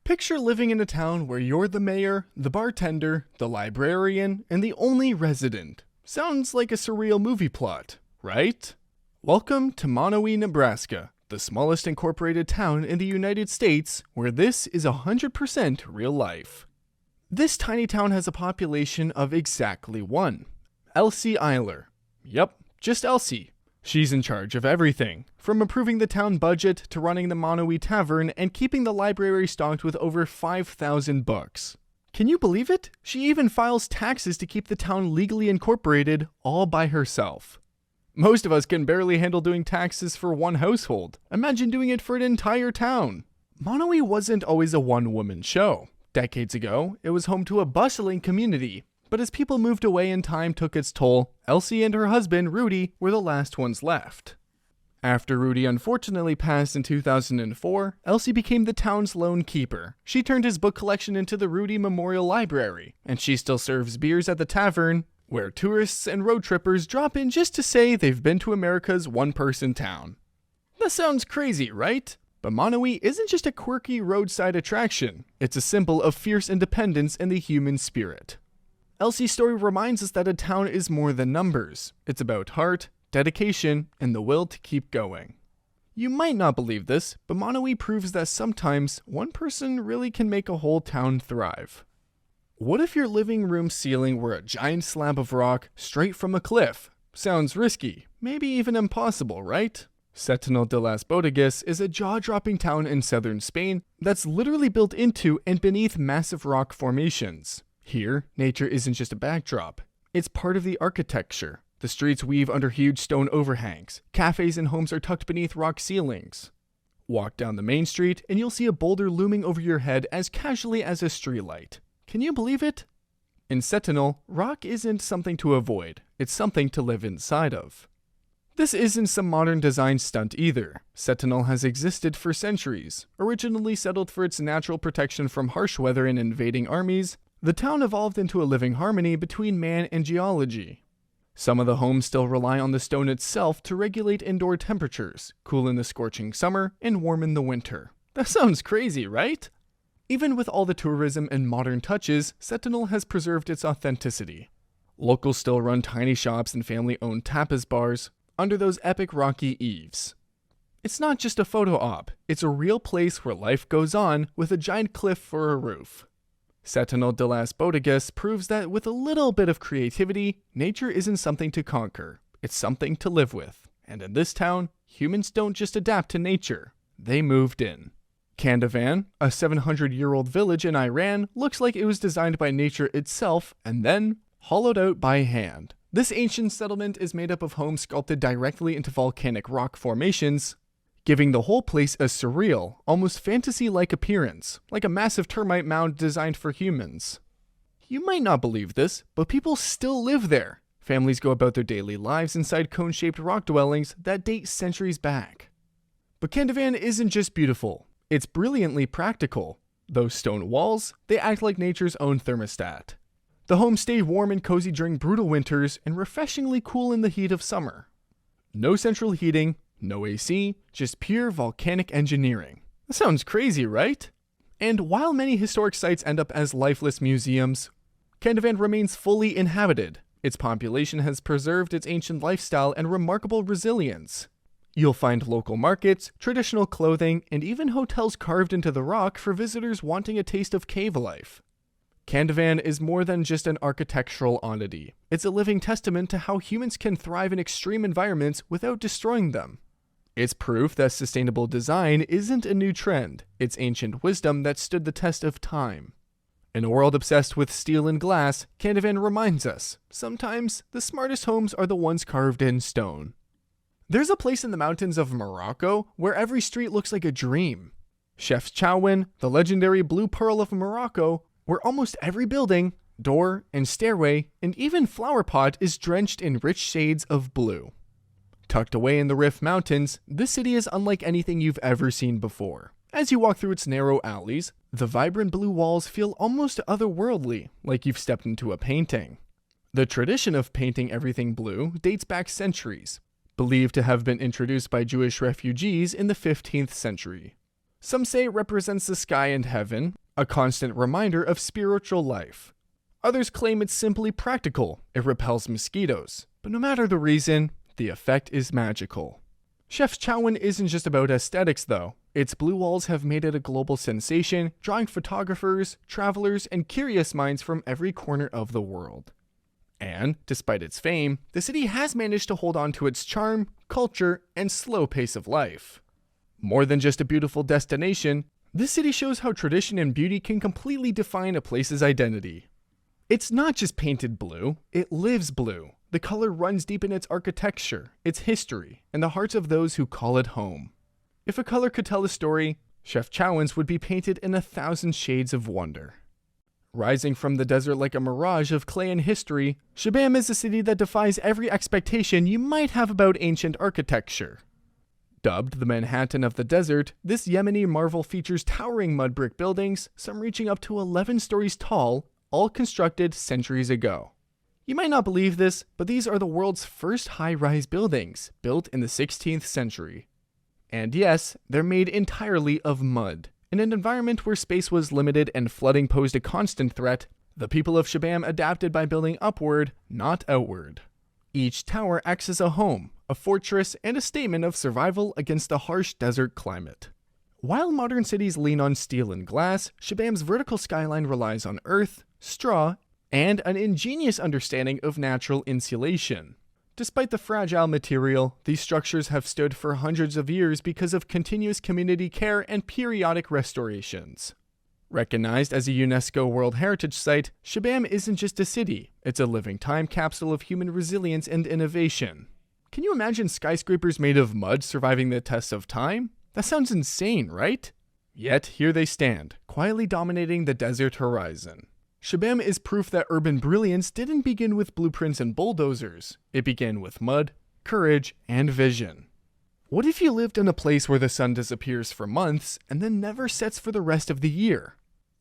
Picture living in a town where you're the mayor, the bartender, the librarian, and the only resident. Sounds like a surreal movie plot, right? Welcome to Monowi, Nebraska, the smallest incorporated town in the United States, where this is 100% real life. This tiny town has a population of exactly one. Elsie Eiler. Yep, just Elsie. She's in charge of everything, from approving the town budget to running the Monowi Tavern and keeping the library stocked with over 5,000 books. Can you believe it? She even files taxes to keep the town legally incorporated all by herself. Most of us can barely handle doing taxes for one household. Imagine doing it for an entire town. Monowi wasn't always a one-woman show. Decades ago, it was home to a bustling community. But as people moved away and time took its toll, Elsie and her husband, Rudy, were the last ones left. After Rudy unfortunately passed in 2004, Elsie became the town's lone keeper. She turned his book collection into the Rudy Memorial Library, and she still serves beers at the tavern, where tourists and road trippers drop in just to say they've been to America's one-person town. That sounds crazy, right? But Monowi isn't just a quirky roadside attraction. It's a symbol of fierce independence and the human spirit. Elsie's story reminds us that a town is more than numbers. It's about heart, dedication, and the will to keep going. You might not believe this, but Monowi proves that sometimes one person really can make a whole town thrive. What if your living room ceiling were a giant slab of rock straight from a cliff? Sounds risky, maybe even impossible, right? Setenil de las Bodegas is a jaw-dropping town in southern Spain that's literally built into and beneath massive rock formations. Here, nature isn't just a backdrop. It's part of the architecture. The streets weave under huge stone overhangs. Cafes and homes are tucked beneath rock ceilings. Walk down the main street and you'll see a boulder looming over your head as casually as a streetlight. Can you believe it? In Setenil, rock isn't something to avoid. It's something to live inside of. This isn't some modern design stunt either. Setenil has existed for centuries. Originally settled for its natural protection from harsh weather and invading armies, the town evolved into a living harmony between man and geology. Some of the homes still rely on the stone itself to regulate indoor temperatures, cool in the scorching summer and warm in the winter. That sounds crazy, right? Even with all the tourism and modern touches, Setenil has preserved its authenticity. Locals still run tiny shops and family-owned tapas bars under those epic rocky eaves. It's not just a photo op, it's a real place where life goes on with a giant cliff for a roof. Setenil de las Bodegas proves that with a little bit of creativity, nature isn't something to conquer, it's something to live with. And in this town, humans don't just adapt to nature, they moved in. Kandovan, a 700-year-old village in Iran, looks like it was designed by nature itself and then hollowed out by hand. This ancient settlement is made up of homes sculpted directly into volcanic rock formations, giving the whole place a surreal, almost fantasy-like appearance, like a massive termite mound designed for humans. You might not believe this, but people still live there. Families go about their daily lives inside cone-shaped rock dwellings that date centuries back. But Kandovan isn't just beautiful, it's brilliantly practical. Those stone walls, they act like nature's own thermostat. The homes stay warm and cozy during brutal winters and refreshingly cool in the heat of summer. No central heating, no AC, just pure volcanic engineering. That sounds crazy, right? And while many historic sites end up as lifeless museums, Kandovan remains fully inhabited. Its population has preserved its ancient lifestyle and remarkable resilience. You'll find local markets, traditional clothing, and even hotels carved into the rock for visitors wanting a taste of cave life. Kandovan is more than just an architectural oddity. It's a living testament to how humans can thrive in extreme environments without destroying them. It's proof that sustainable design isn't a new trend, it's ancient wisdom that stood the test of time. In a world obsessed with steel and glass, Kandovan reminds us, sometimes the smartest homes are the ones carved in stone. There's a place in the mountains of Morocco where every street looks like a dream. Chefchaouen, the legendary blue pearl of Morocco, where almost every building, door, and stairway, and even flower pot is drenched in rich shades of blue. Tucked away in the Rif Mountains, this city is unlike anything you've ever seen before. As you walk through its narrow alleys, the vibrant blue walls feel almost otherworldly, like you've stepped into a painting. The tradition of painting everything blue dates back centuries, believed to have been introduced by Jewish refugees in the 15th century. Some say it represents the sky and heaven, a constant reminder of spiritual life. Others claim it's simply practical, it repels mosquitoes. But no matter the reason, the effect is magical. Chefchaouen isn't just about aesthetics though. Its blue walls have made it a global sensation, drawing photographers, travelers, and curious minds from every corner of the world. And, despite its fame, the city has managed to hold on to its charm, culture, and slow pace of life. More than just a beautiful destination, this city shows how tradition and beauty can completely define a place's identity. It's not just painted blue, it lives blue. The color runs deep in its architecture, its history, and the hearts of those who call it home. If a color could tell a story, Chefchaouen's would be painted in 1,000 shades of wonder. Rising from the desert like a mirage of clay and history, Shibam is a city that defies every expectation you might have about ancient architecture. Dubbed the Manhattan of the desert, this Yemeni marvel features towering mud brick buildings, some reaching up to 11 stories tall, all constructed centuries ago. You might not believe this, but these are the world's first high-rise buildings, built in the 16th century. And yes, they're made entirely of mud. In an environment where space was limited and flooding posed a constant threat, the people of Shibam adapted by building upward, not outward. Each tower acts as a home, a fortress, and a statement of survival against the harsh desert climate. While modern cities lean on steel and glass, Shibam's vertical skyline relies on earth, straw, and an ingenious understanding of natural insulation. Despite the fragile material, these structures have stood for hundreds of years because of continuous community care and periodic restorations. Recognized as a UNESCO World Heritage Site, Shibam isn't just a city, it's a living time capsule of human resilience and innovation. Can you imagine skyscrapers made of mud surviving the tests of time? That sounds insane, right? Yet here they stand, quietly dominating the desert horizon. Shibam is proof that urban brilliance didn't begin with blueprints and bulldozers. It began with mud, courage, and vision. What if you lived in a place where the sun disappears for months and then never sets for the rest of the year?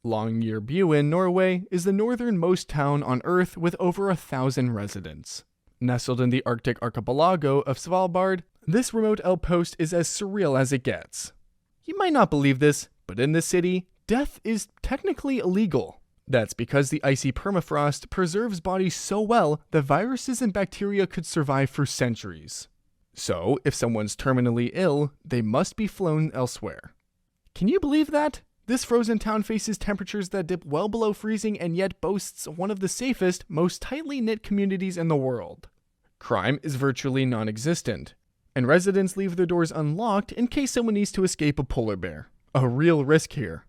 Longyearbyen, Norway, is the northernmost town on Earth with over 1,000 residents. Nestled in the Arctic archipelago of Svalbard, this remote outpost is as surreal as it gets. You might not believe this, but in this city, death is technically illegal. That's because the icy permafrost preserves bodies so well that viruses and bacteria could survive for centuries. So, if someone's terminally ill, they must be flown elsewhere. Can you believe that? This frozen town faces temperatures that dip well below freezing and yet boasts one of the safest, most tightly knit communities in the world. Crime is virtually non-existent, and residents leave their doors unlocked in case someone needs to escape a polar bear. A real risk here.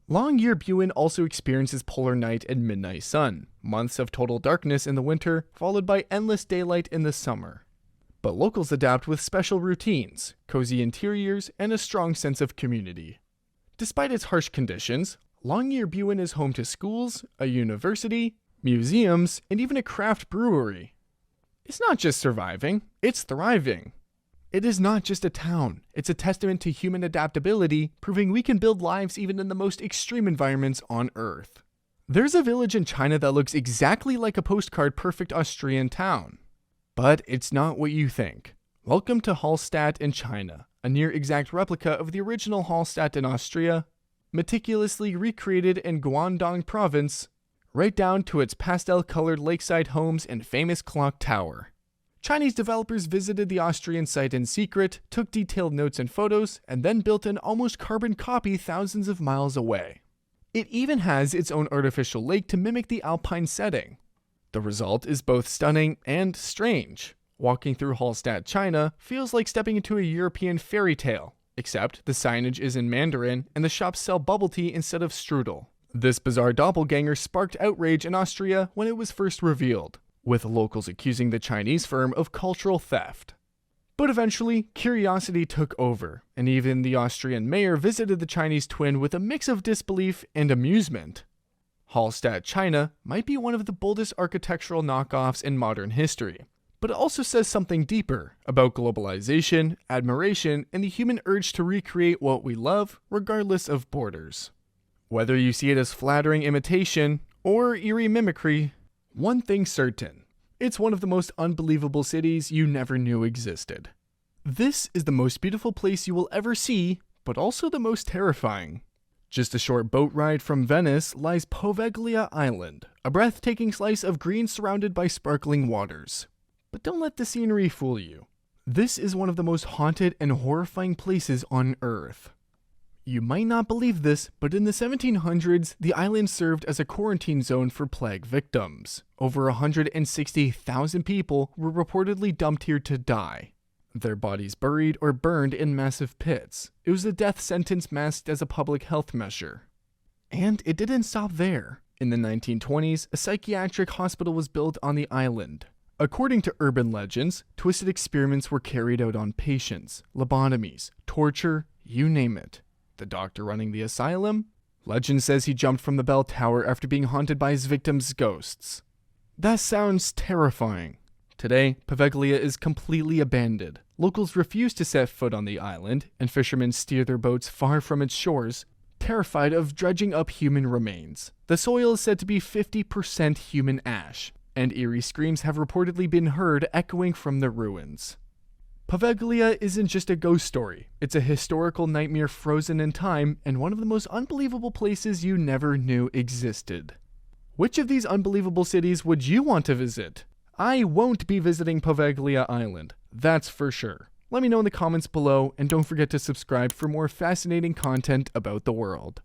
Longyearbyen also experiences polar night and midnight sun, months of total darkness in the winter, followed by endless daylight in the summer. But locals adapt with special routines, cozy interiors, and a strong sense of community. Despite its harsh conditions, Longyearbyen is home to schools, a university, museums, and even a craft brewery. It's not just surviving, it's thriving. It is not just a town, it's a testament to human adaptability, proving we can build lives even in the most extreme environments on Earth. There's a village in China that looks exactly like a postcard-perfect Austrian town. But it's not what you think. Welcome to Hallstatt in China, a near-exact replica of the original Hallstatt in Austria, meticulously recreated in Guangdong province, right down to its pastel-colored lakeside homes and famous clock tower. Chinese developers visited the Austrian site in secret, took detailed notes and photos, and then built an almost carbon copy thousands of miles away. It even has its own artificial lake to mimic the alpine setting. The result is both stunning and strange. Walking through Hallstatt, China, feels like stepping into a European fairy tale, except the signage is in Mandarin and the shops sell bubble tea instead of strudel. This bizarre doppelganger sparked outrage in Austria when it was first revealed, with locals accusing the Chinese firm of cultural theft. But eventually, curiosity took over, and even the Austrian mayor visited the Chinese twin with a mix of disbelief and amusement. Hallstatt, China might be one of the boldest architectural knockoffs in modern history, but it also says something deeper about globalization, admiration, and the human urge to recreate what we love, regardless of borders. Whether you see it as flattering imitation or eerie mimicry, one thing's certain, it's one of the most unbelievable cities you never knew existed. This is the most beautiful place you will ever see, but also the most terrifying. Just a short boat ride from Venice lies Poveglia Island, a breathtaking slice of green surrounded by sparkling waters. But don't let the scenery fool you. This is one of the most haunted and horrifying places on Earth. You might not believe this, but in the 1700s, the island served as a quarantine zone for plague victims. Over 160,000 people were reportedly dumped here to die, their bodies buried or burned in massive pits. It was a death sentence masked as a public health measure. And it didn't stop there. In the 1920s, a psychiatric hospital was built on the island. According to urban legends, twisted experiments were carried out on patients, lobotomies, torture, you name it. The doctor running the asylum? Legend says he jumped from the bell tower after being haunted by his victims' ghosts. That sounds terrifying. Today, Poveglia is completely abandoned. Locals refuse to set foot on the island, and fishermen steer their boats far from its shores, terrified of dredging up human remains. The soil is said to be 50% human ash, and eerie screams have reportedly been heard echoing from the ruins. Poveglia isn't just a ghost story, it's a historical nightmare frozen in time and one of the most unbelievable places you never knew existed. Which of these unbelievable cities would you want to visit? I won't be visiting Poveglia Island, that's for sure. Let me know in the comments below, and don't forget to subscribe for more fascinating content about the world.